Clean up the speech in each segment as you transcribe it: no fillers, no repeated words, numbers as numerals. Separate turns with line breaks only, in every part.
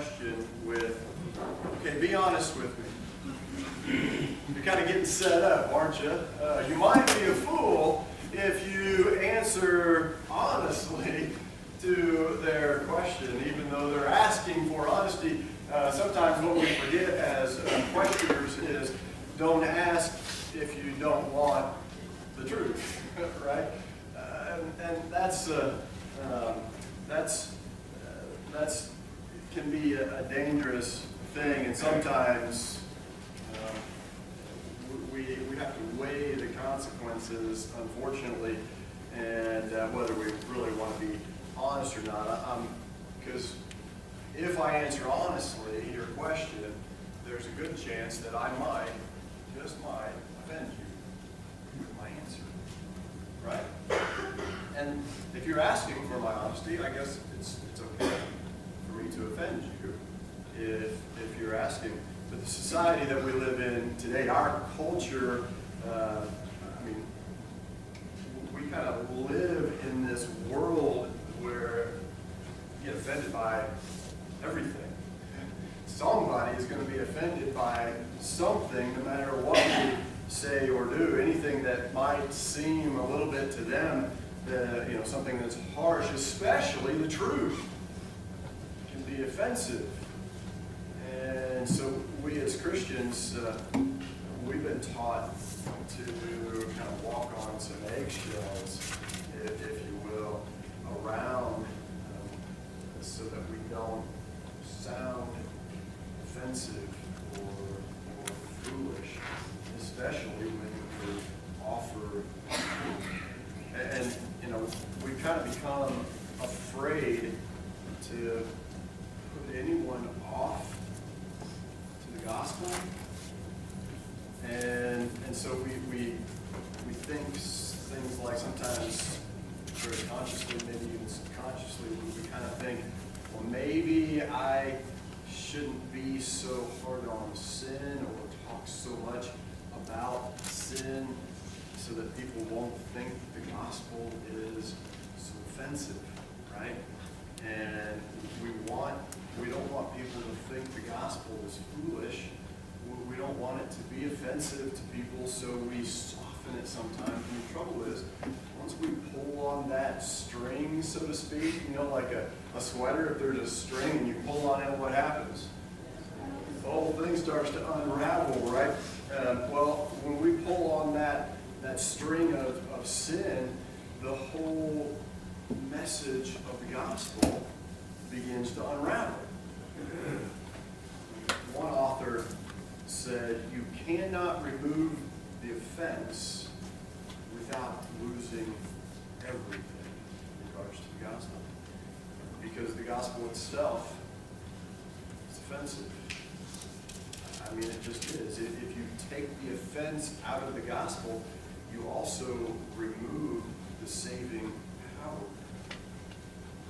question with, okay, be honest with me. You're kind of getting set up, aren't you? You might be a fool if you answer honestly to their question, even though they're asking for honesty. Sometimes what we forget as questioners is don't ask if you don't want the truth, right? And that's can be a dangerous thing, and sometimes we have to weigh the consequences, unfortunately, and whether we really want to be honest or not. Because if I answer honestly your question, there's a good chance that I just might offend you with my answer, right? And if you're asking for my honesty, I guess it's okay for me to offend you if you're asking. But the society that we live in today, our culture, we kind of live in this world where you get offended by everything. Somebody is going to be offended by something, no matter what we say or do. Anything that might seem a little bit to them, something that's harsh, especially the truth, can be offensive. And so we as Christians, we've been taught to kind of walk on some eggshells, if you will, around so that we don't sound offensive or foolish, especially when we offer. And we kind of become afraid to put anyone off to the gospel, and so we think things like, sometimes very consciously, maybe even subconsciously, we kind of think, well, maybe I shouldn't be so hard on sin or talk so much about sin so that people won't think the gospel is so offensive, right? And we don't want people to think the gospel is foolish. We don't want it to be offensive to people, so we soften it sometimes. And the trouble is, once we pull on that string, so to speak, like a sweater, if there's a string and you pull on it, what happens? The whole thing starts to unravel, right? Well, when we pull on that string of sin, the whole message of the gospel begins to unravel. One author said, you cannot remove the offense without losing everything in regards to the gospel. Because the gospel itself is offensive. It just is. If you take the offense out of the gospel, you also remove the saving power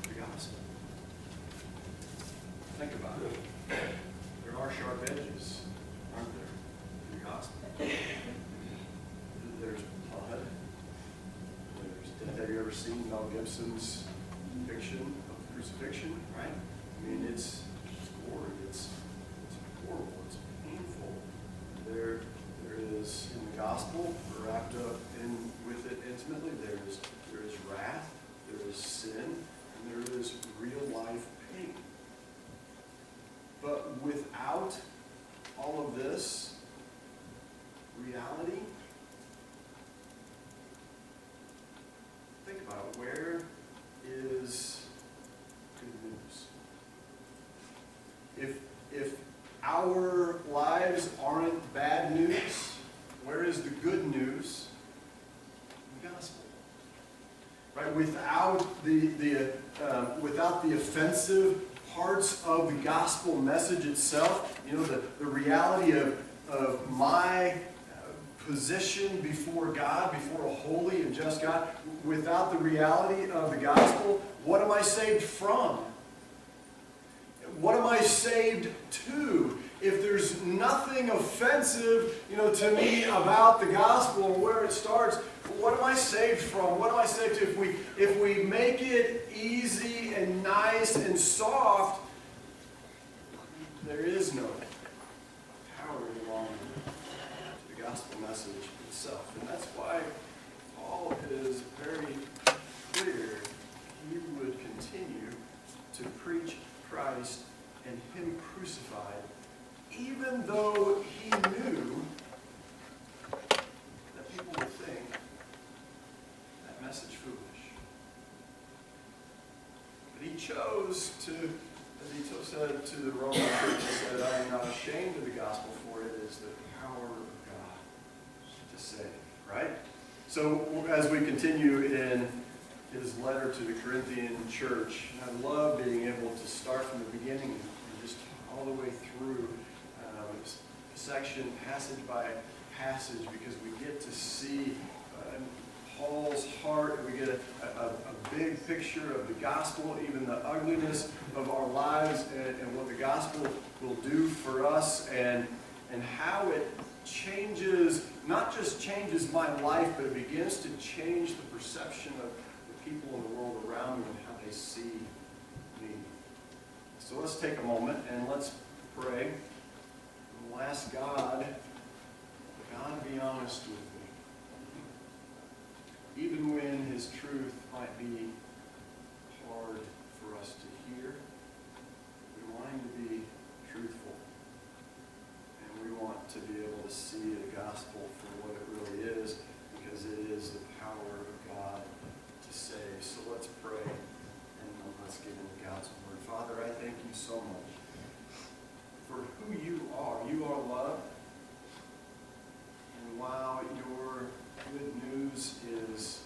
of the gospel. Think about it. There are sharp edges, aren't there, in the gospel? There's blood. There's death. Have you ever seen Mel Gibson's depiction of the crucifixion? Right? It's gory. It's horrible. It's painful. There is, in the gospel, wrapped up with it intimately, there is wrath, there is sin, and there is real life pain. But without all of this reality, think about it. Where is good news? If our lives aren't bad news, where is the good news in the gospel? Right? Without the offensive parts of the gospel message itself, the reality of my position before God, before a holy and just God, without the reality of the gospel, what am I saved from? What am I saved to? If there's nothing offensive, to me about the gospel and where it starts, what am I saved from? What am I saved to? If we make it easy and nice and soft, there is no power any longer to the gospel message itself. And that's why Paul is very clear he would continue to preach Christ and him crucified, even though he knew that people would think that message foolish. But he chose to, as he said to the Roman church, he said, I am not ashamed of the gospel, for it is the power of God to save. Right? So as we continue in his letter to the Corinthian church, I love being able to start from the beginning and just all the way through section, passage by passage, because we get to see Paul's heart. We get a big picture of the gospel, even the ugliness of our lives, and what the gospel will do for us, and how it changes, not just changes my life, but it begins to change the perception of the people in the world around me and how they see me. So let's take a moment and let's pray. And we'll ask God be honest with me. Even when his truth might be hard for us to hear, we want him to be truthful. And we want to be able to see the gospel for what it really is, because it is the power of God to save. So let's pray, and let's get into God's word. Father, I thank you so much for who you are. You are love. And while your good news is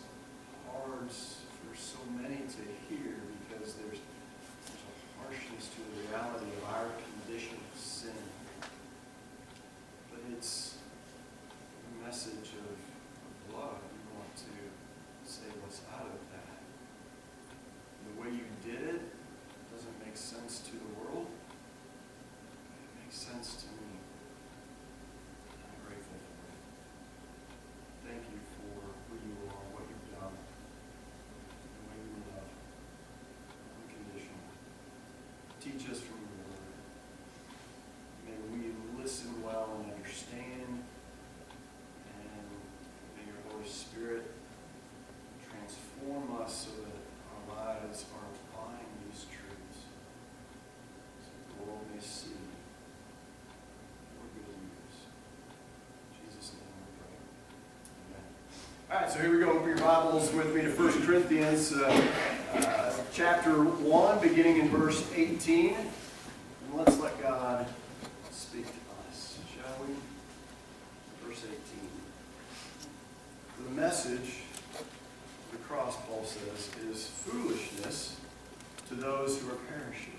hard for so many to hear, because there's a harshness to the reality of our condition of sin, but it's a message of love. You want to say what's out of that. And the way you did it doesn't make sense to the world. It makes sense to me. I'm grateful for it. Thank you for who you are, what you've done, the way you love, unconditionally. Teach us from your word. May we listen well and understand, and may your Holy Spirit transform us so that our lives are applying these truths, so the world may see your good news. In Jesus' name we pray. Amen. All right, so here we go. Open your Bibles with me to 1 Corinthians chapter 1, beginning in verse 18. And let's let God speak to us, shall we? Verse 18. The message of the cross, Paul says, is foolishness to those who are perishing.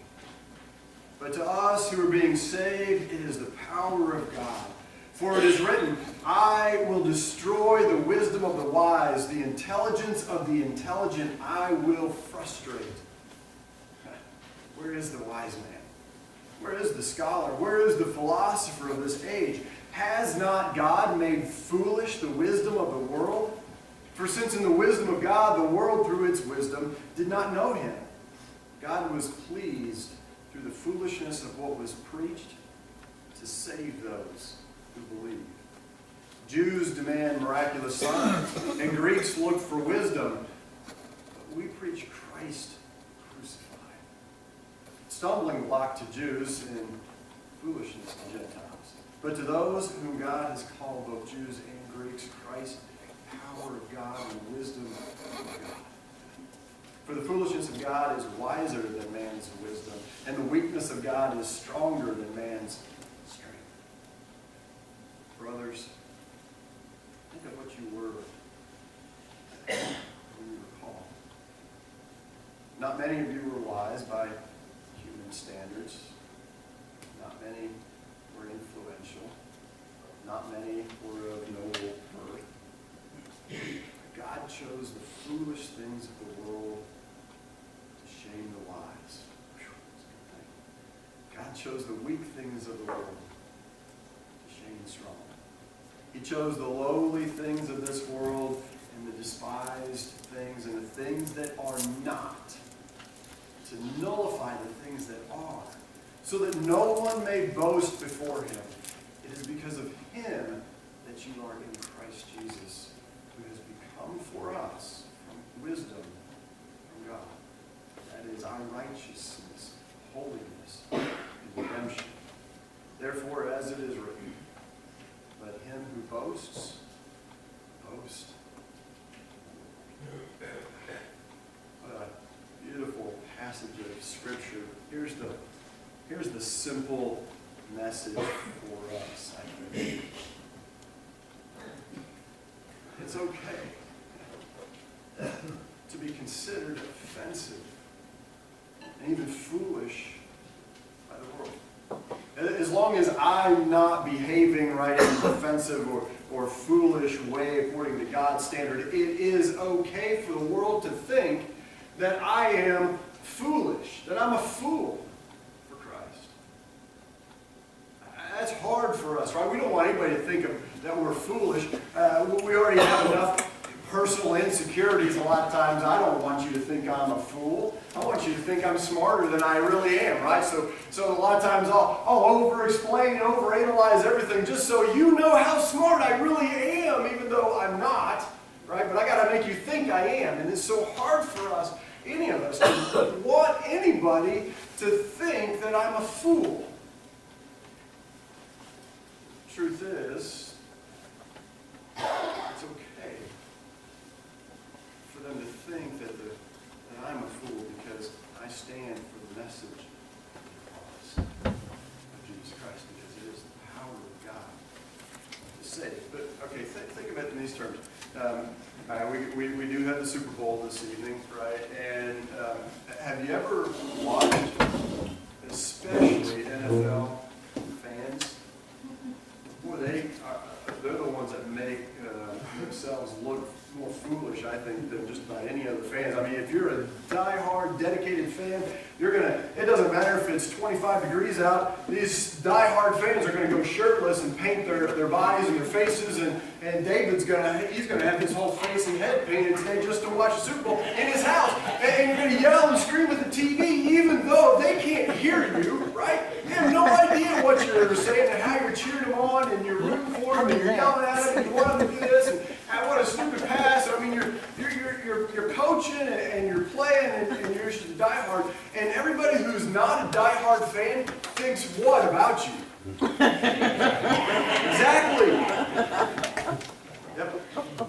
But to us who are being saved, it is the power of God. For it is written, I will destroy the wisdom of the wise, the intelligence of the intelligent I will frustrate. Where is the wise man? Where is the scholar? Where is the philosopher of this age? Has not God made foolish the wisdom of the world? For since in the wisdom of God, the world through its wisdom did not know him, God was pleased through the foolishness of what was preached to save those who believe. Jews demand miraculous signs, and Greeks look for wisdom. But we preach Christ crucified. Stumbling block to Jews and foolishness to Gentiles. But to those whom God has called, both Jews and Greeks, Christ, the power of God and the wisdom of God. For the foolishness of God is wiser than man's wisdom, and the weakness of God is stronger than man's strength. Brothers, think of what you were when you were called. Not many of you were wise by human standards. Not many were influential. Not many were of noble birth. God chose the foolish things of the world to shame the wise. God chose the weak things of the world to shame the strong. He chose the lowly things of this world and the despised things and the things that are not, to nullify the things that are, so that no one may boast before him. It is because of him that you are in Christ Jesus, who has become for us from wisdom from God. That is our righteousness, holiness, and redemption. Therefore, as it is written, let him who boasts, boast. What a beautiful passage of Scripture. Here's the simple message for us, I think. It's okay to be considered offensive and even foolish by the world. As long as I'm not behaving right in an offensive or foolish way according to God's standard, it is okay for the world to think that I am foolish, that I'm a fool for Christ. That's hard for us, right? We don't want anybody to think that we're foolish. We already have enough personal insecurities a lot of times. I don't want you to think I'm a fool. I want you to think I'm smarter than I really am, right? So a lot of times I'll over-explain, overanalyze everything just so you know how smart I really am, even though I'm not, right? But I got to make you think I am. And it's so hard for us, any of us, to want anybody to think that I'm a fool. Truth is, it's okay for them to think that I'm a fool because I stand for the message of the cross of Jesus Christ, because it is the power of God to save. But, okay, think of it in these terms. We do have the Super Bowl this evening, right? And have you ever watched, especially NFL fans? Boy, they're the ones that make themselves look more foolish, I think, than just about any other fans. I mean, if you're a die-hard, dedicated fan, it doesn't matter if it's 25 degrees out, these die-hard fans are going to go shirtless and paint their bodies and their faces, and David's going to have his whole face and head painted today just to watch the Super Bowl in his house. And you're going to yell and scream at the TV even though they can't hear you, right? They have no idea what you're saying and how you're cheering them on, and you're rooting for them, and you're yelling at them, and you want them to do this, and what a stupid pass. I mean, you're coaching and you're playing and you're just a diehard. And everybody who's not a diehard fan thinks what about you? Exactly. Yep.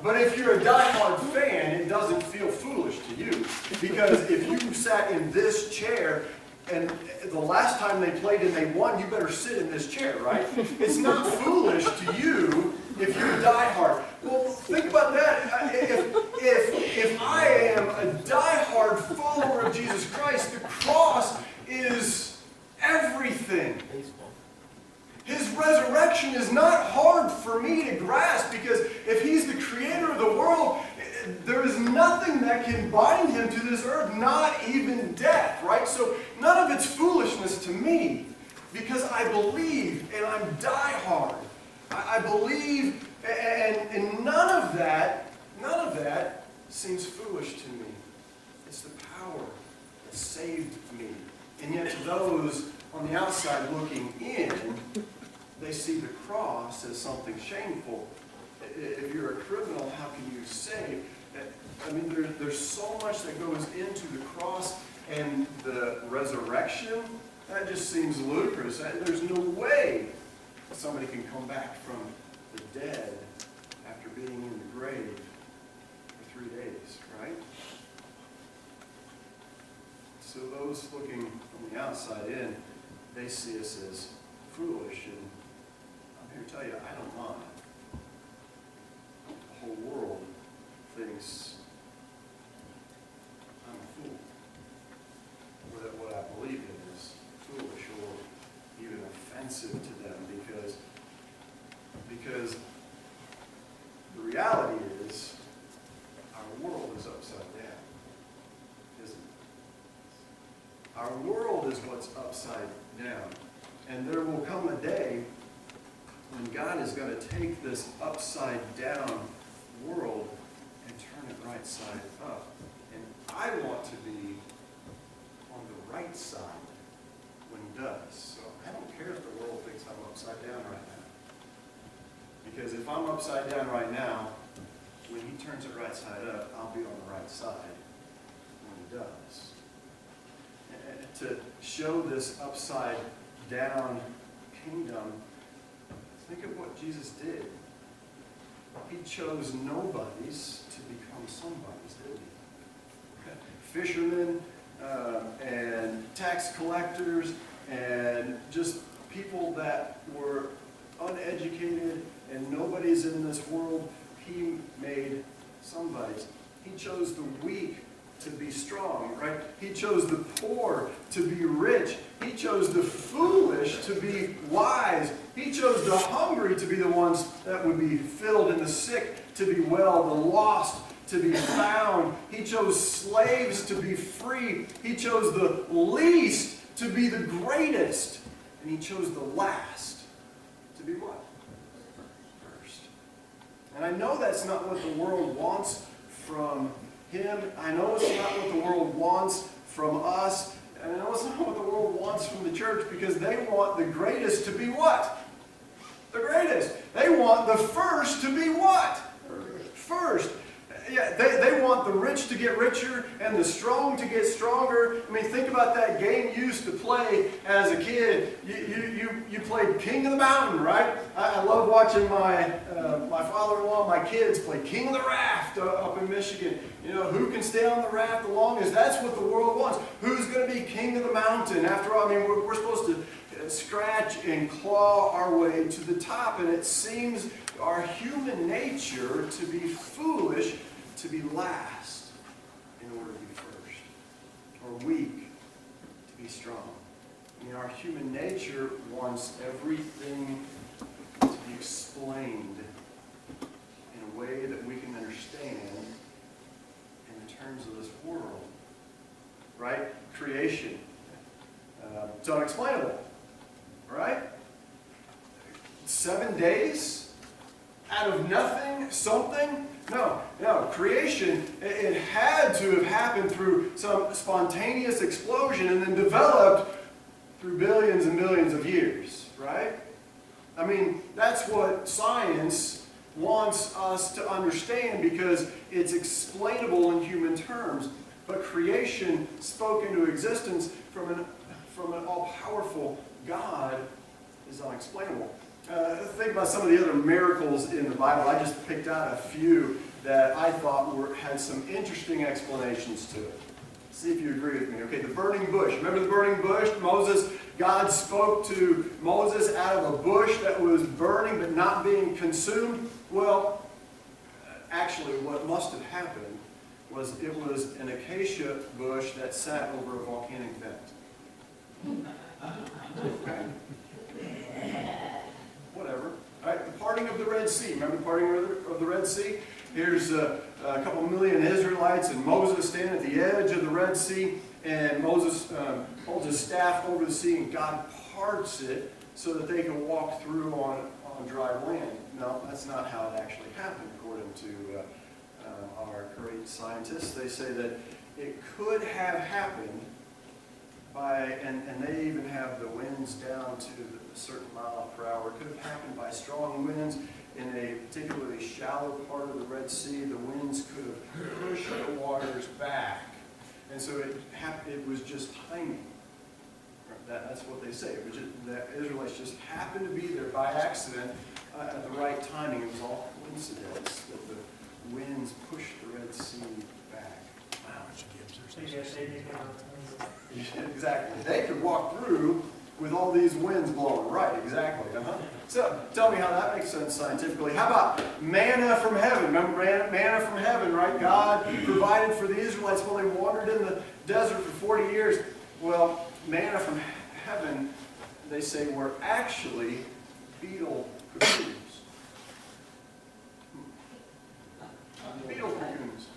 But if you're a diehard fan, it doesn't feel foolish to you. Because if you sat in this chair and the last time they played and they won, you better sit in this chair, right? It's not foolish to you if you're a diehard. Well, think about that. If I am a diehard follower of Jesus Christ, the cross is everything. His resurrection is not hard for me to grasp, because if he's the creator of the world, there is nothing that can bind him to this earth, not even death, right? So none of it's foolishness to me, because I believe and I'm diehard. I believe, and none of that seems foolish to me. It's the power that saved me. And yet to those on the outside looking in, they see the cross as something shameful. If you're a criminal, how can you say that? I mean, there's so much that goes into the cross and the resurrection. That just seems ludicrous. There's no way somebody can come back from the dead after being in the grave for 3 days, right? So those looking from the outside in, they see us as foolish, and I'm here to tell you, I don't mind. The whole world thinks I'm a fool, or that what I believe in is foolish or even offensive to them, because the reality is our world is upside down, isn't it? Our world is what's upside down. And there will come a day when God is going to take this upside down world and turn it right side up. And I want to be on the right side when does. So I don't care if the world thinks I'm upside down right now. Because if I'm upside down right now, when he turns it right side up, I'll be on the right side when he does. And to show this upside down kingdom, think of what Jesus did. He chose nobodies to become somebodies, didn't he? Fishermen and tax collectors and just people that were uneducated and nobody's in this world, he made somebodies. He chose the weak to be strong, right? He chose the poor to be rich. He chose the foolish to be wise. He chose the hungry to be the ones that would be filled and the sick to be well, the lost to be found. He chose slaves to be free. He chose the least to be the greatest. And he chose the last to be what? First. And I know that's not what the world wants from him. I know it's not what the world wants from us. And I know it's not what the world wants from the church, because they want the greatest to be what? The greatest. They want the first to be what? First. Yeah, they want the rich to get richer and the strong to get stronger. I mean, think about that game you used to play as a kid. You played King of the Mountain, right? I love watching my father-in-law, my kids play King of the Raft up in Michigan. You know, who can stay on the raft the longest? That's what the world wants. Who's going to be King of the Mountain? After all, I mean, we're supposed to scratch and claw our way to the top, and it seems our human nature to be foolish to be last in order to be first, or weak to be strong. I mean, our human nature wants everything to be explained in a way that we can understand in terms of this world, right? Creation. It's unexplainable, right? 7 days out of nothing, something? No. Creation, it had to have happened through some spontaneous explosion and then developed through billions and millions of years, right? I mean, that's what science wants us to understand, because it's explainable in human terms. But creation spoke into existence from an all-powerful God is unexplainable. Think about some of the other miracles in the Bible. I just picked out a few that I thought had some interesting explanations to it. See if you agree with me. Okay, the burning bush. Remember the burning bush? God spoke to Moses out of a bush that was burning but not being consumed. Well, actually what must have happened was it was an acacia bush that sat over a volcanic vent. Okay. Whatever. All right, the parting of the Red Sea. Remember the parting of the Red Sea? Here's a couple million Israelites and Moses standing at the edge of the Red Sea, and Moses holds his staff over the sea, and God parts it so that they can walk through on dry land. No, that's not how it actually happened, according to our great scientists. They say that it could have happened and they even have the winds down to a certain mile per hour. It could have happened by strong winds in a particularly shallow part of the Red Sea. The winds could have pushed the waters back. And so it was just timing. That's what they say. It was just, the Israelites just happened to be there by accident at the right timing. It was all coincidence that the winds pushed the Red Sea back. Wow. Exactly. They could walk through with all these winds blowing. Right, exactly. So, tell me how that makes sense scientifically. How about manna from heaven? Remember manna from heaven, right? God provided for the Israelites while they wandered in the desert for 40 years. Well, manna from heaven, they say, were actually beetle cocoons. Beetle cocoons.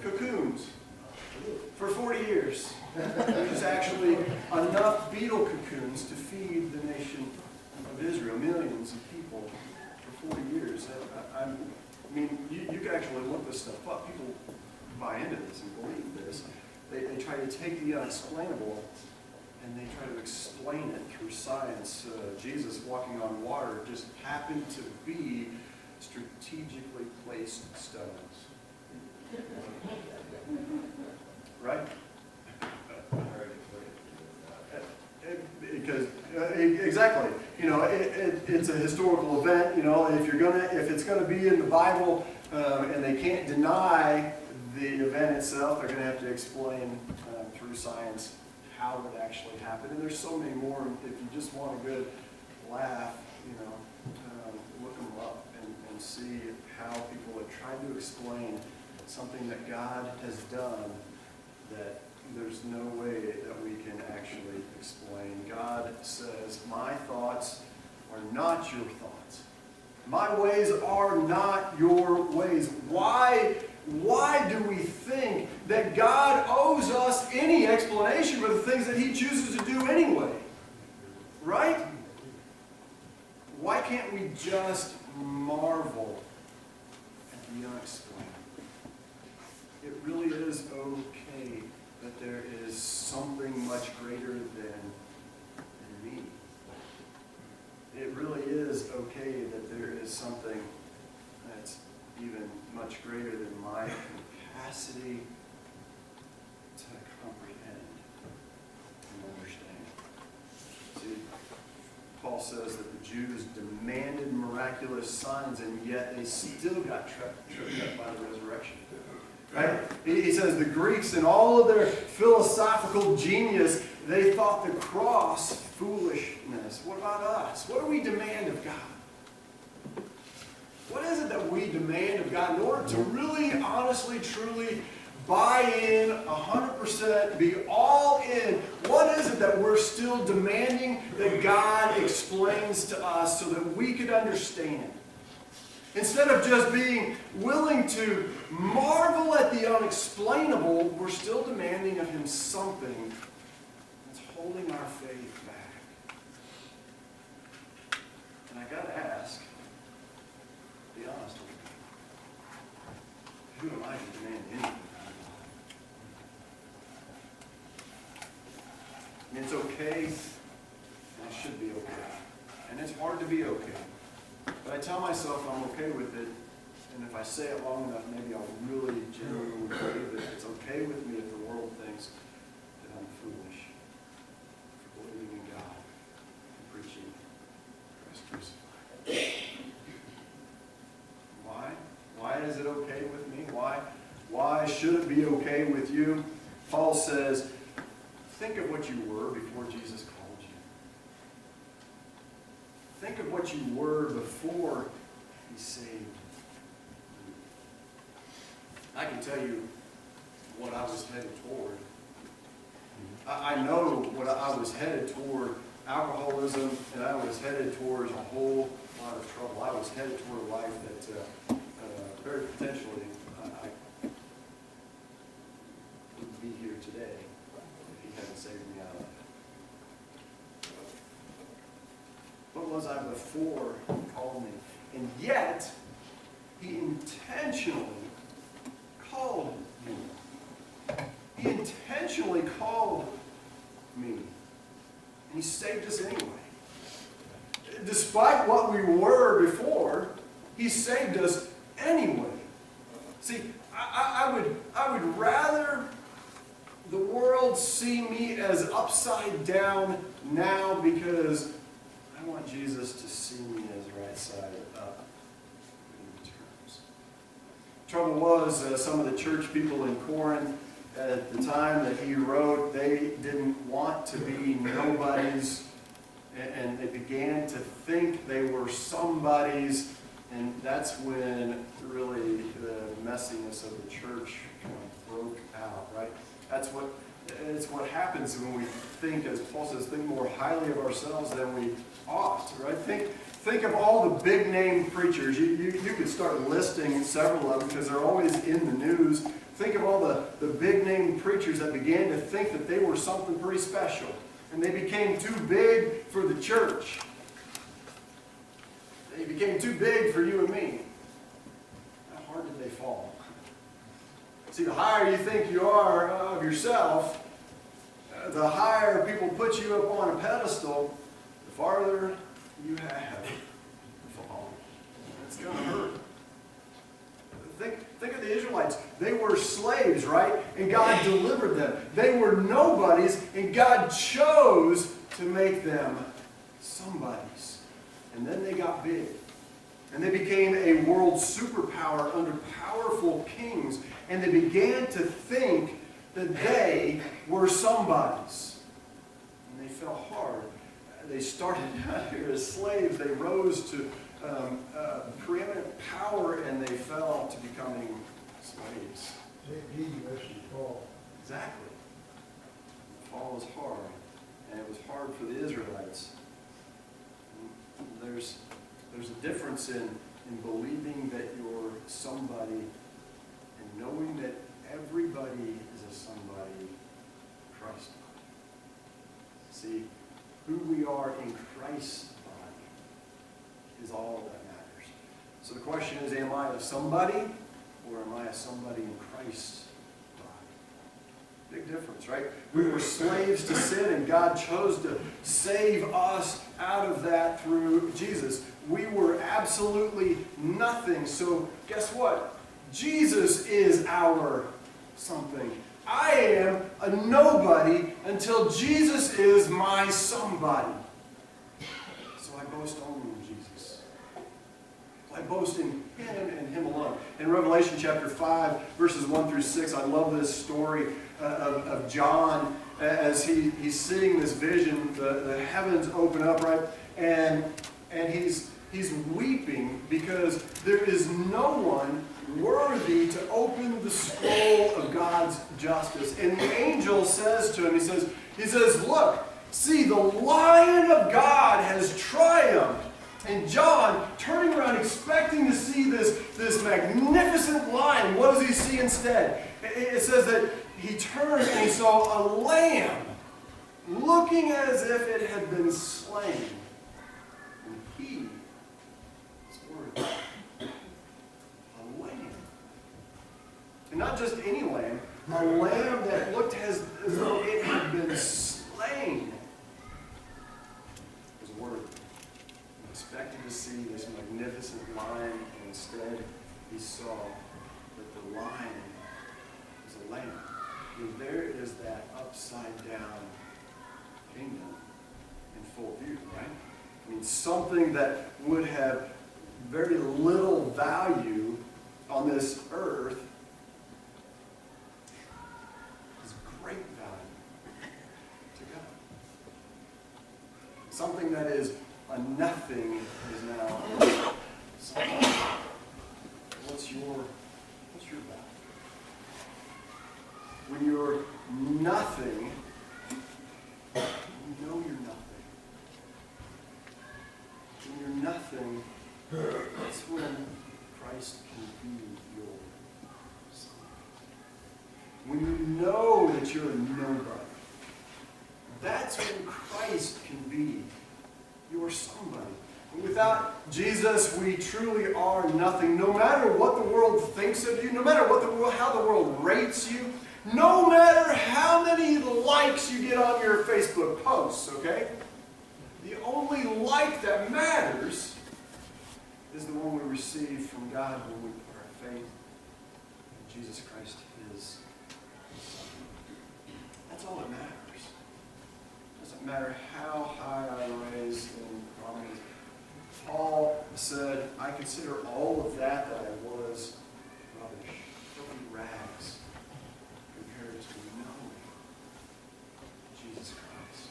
Cocoons. For 40 years. Which is actually enough beetle cocoons to feed the nation of Israel, millions of people for 40 years. I mean, you can actually look this stuff up. People buy into this and believe this. They try to take the unexplainable and they try to explain it through science. Jesus walking on water just happened to be strategically placed stones. Right? Because exactly, it's a historical event. If it's gonna be in the Bible, and they can't deny the event itself, they're gonna have to explain through science how it actually happened. And there's so many more. If you just want a good laugh, look them up and see how people have tried to explain something that God has done that there's no way that we can actually explain. God says, my thoughts are not your thoughts. My ways are not your ways. Why do we think that God owes us any explanation for the things that He chooses to do anyway? Right? Why can't we just marvel at the unexplained? It really is okay that there is something much greater than me. It really is okay that there is something that's even much greater than my capacity to comprehend and understand. See, Paul says that the Jews demanded miraculous signs, and yet they still got tripped up by the resurrection. Right? He says the Greeks, in all of their philosophical genius, they thought the cross foolishness. What about us? What do we demand of God? What is it that we demand of God in order to really, honestly, truly buy in 100%, be all in? What is it that we're still demanding that God explains to us so that we could understand? Instead of just being willing to marvel at the unexplainable, we're still demanding of Him something that's holding our faith back. And I got to ask, be honest with you, who am I to demand anything? And it's okay, and it should be okay. And it's hard to be okay. But I tell myself I'm okay with it, and if I say it long enough, maybe I'll really genuinely believe it. It's okay with me if the world thinks that I'm foolish for believing in God and preaching Christ crucified. Why? Why is it okay with me? Why should it be okay with you? Paul says, think of what you were before Jesus called you. Think of what you were before He saved you. I can tell you what I was headed toward. I know what I was headed toward: alcoholism, and I was headed towards a whole lot of trouble. I was headed toward a life that very potentially I wouldn't be here today if He hadn't saved me out of it. What was I before He called me? And yet, He intentionally called me. He intentionally called me. And He saved us anyway. Despite what we were before, He saved us anyway. See, I would rather the world see me as upside down now, because I want Jesus to see me as right side up when He returns. Trouble was, some of the church people in Corinth at the time that he wrote, they didn't want to be nobodies, and they began to think they were somebodies, and that's when really the messiness of the church kind of broke out, right? It's what happens when we think, as Paul says, think more highly of ourselves than we ought, right? Think of all the big name preachers. You could start listing several of them because they're always in the news. Think of all the big name preachers that began to think that they were something pretty special, and they became too big for the church. They became too big for you and me. How hard did they fall? See, the higher you think you are of yourself, the higher people put you up on a pedestal, the farther you have to fall. It's going to hurt. Think of the Israelites. They were slaves, right? And God delivered them. They were nobodies, and God chose to make them somebodies. And then they got big. And they became a world superpower under powerful kings. And they began to think that they were somebodies. And they fell hard. They started out here as slaves. They rose to preeminent power, and they fell to becoming slaves. Exactly. The fall was hard, and it was hard for the Israelites. There's a difference in believing that you're somebody and knowing that everybody is a somebody in Christ. See, who we are in Christ's body is all that matters. So the question is, am I a somebody, or am I a somebody in Christ's body? Big difference, right? We were slaves to sin, and God chose to save us out of that through Jesus. We were absolutely nothing. So guess what? Jesus is our something. I am a nobody until Jesus is my somebody. So I boast only in Jesus. I boast in Him and Him alone. In Revelation chapter 5, verses 1 through 6, I love this story of John as he's seeing this vision. The heavens open up, right? And he's weeping because there is no one worthy to open the scroll of God's justice. And the angel says to him, he says, look, see, the Lion of God has triumphed. And John, turning around expecting to see this magnificent lion, what does he see instead? It says that he turned and he saw a lamb looking as if it had been slain. And he is worthy. And not just any lamb, a lamb that looked as though it had been slain. It was worthy. He expected to see this magnificent lion, and instead he saw that the lion was a lamb. And there is that upside down kingdom in full view, right? I mean, something that would have very little value on this earth is great value to God. Something that is a nothing is now something. What's your value? When you're nothing, you know you're nothing. When you're nothing, that's when Christ can be your son. When you know that you're a nobody, that's when Christ can be your somebody. And without Jesus, we truly are nothing. No matter what the world thinks of you, no matter how the world rates you, no matter how many likes you get on your Facebook posts, okay? The only like that matters is the one we receive from God when we put our faith in Jesus Christ, His Son. That's all that matters. It doesn't matter how high I raise in prominence. Paul said, I consider all of that I was rubbish, filthy rags, compared to knowing Jesus Christ.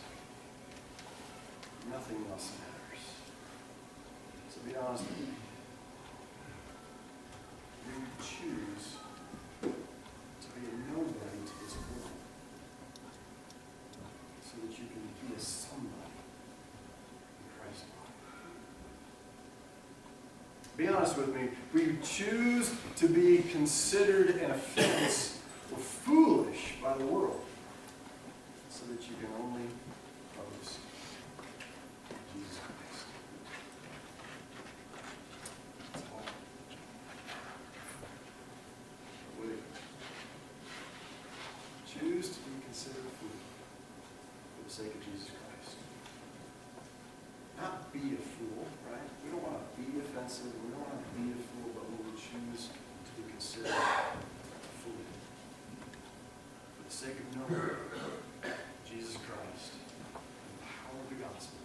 Nothing else matters. So be honest with me. You choose to be a nobody to this world so that you can be a somebody in Christ's body. Be honest with me. We choose to be considered an offense or foolish by the world so that you can only boast in Jesus Christ. That's all. Would choose to be considered foolish be a fool, right? We don't want to be offensive. We don't want to be a fool, but we would choose to be considered a fool. For the sake of knowing Jesus Christ, the power of the gospel,